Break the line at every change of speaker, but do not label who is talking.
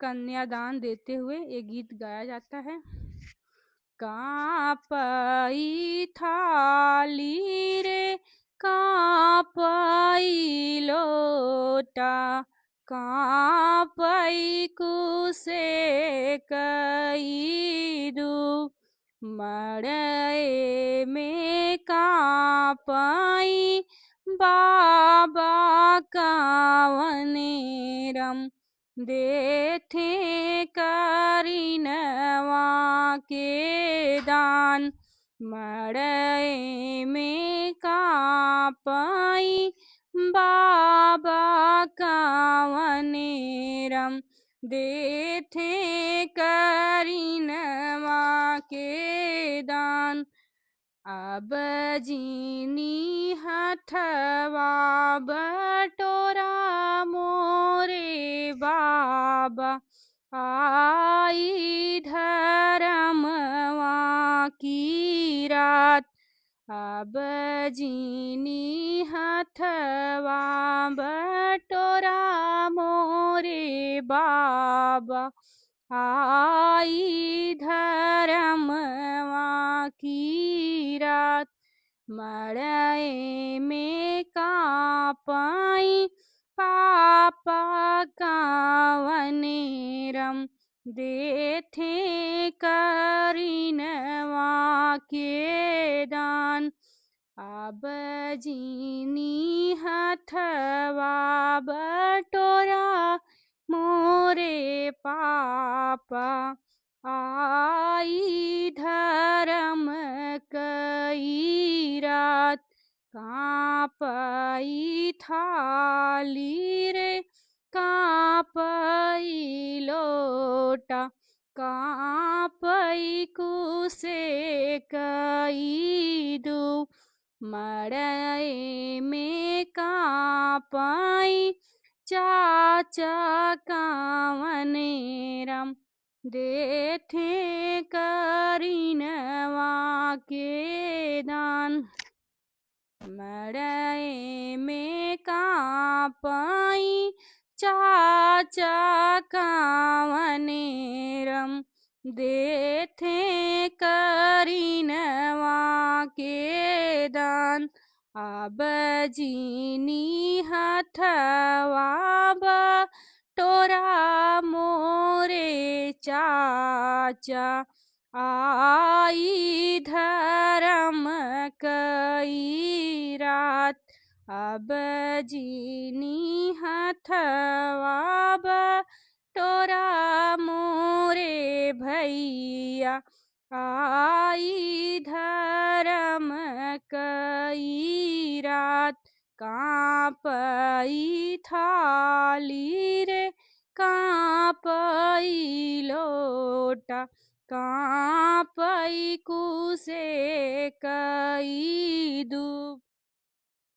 कन्यादान देते हुए ये गीत गाया जाता है। कांपई थाली रे कांपई लोटा, कांपई कुसे कई दू, मड़ई में कांपई बाबा कावनेरम, देथे करिनवा के दान, मड़ई में कांपई बाबा कावनेरम, देथे करिनवा के दान। अब जीनी हथवा बटोरा मोरे बाबा, आई धर्मवा की रात। अब जीनी हथवा बटोरा मोरे बाबा, आई धर्मवा की रात। मड़ई में कांपई पापा कावनेरम, देथे करिनवा के दान। अब जीनी हथवा बटोरा मोरे पापा, आई धर्म कई रात। कांपई थाली रे कांपई लोटा, कांपई कुसे कई दू, मड़ई में कांपई चाचा कावनेरम, देथे करिनवा के दान। मड़ई में कांपई चाचा कावनेरम, देथे करिनवा के दान। अब जीनी हथवा बटोरा मोरे चाचा, आई धर्म कई रात। अब जीनी हथवा बटोरा मोरे भैया, आई धर्म कई रात। कांपई थाली रे कांपई लोटा, कांपई कुसे कई दू।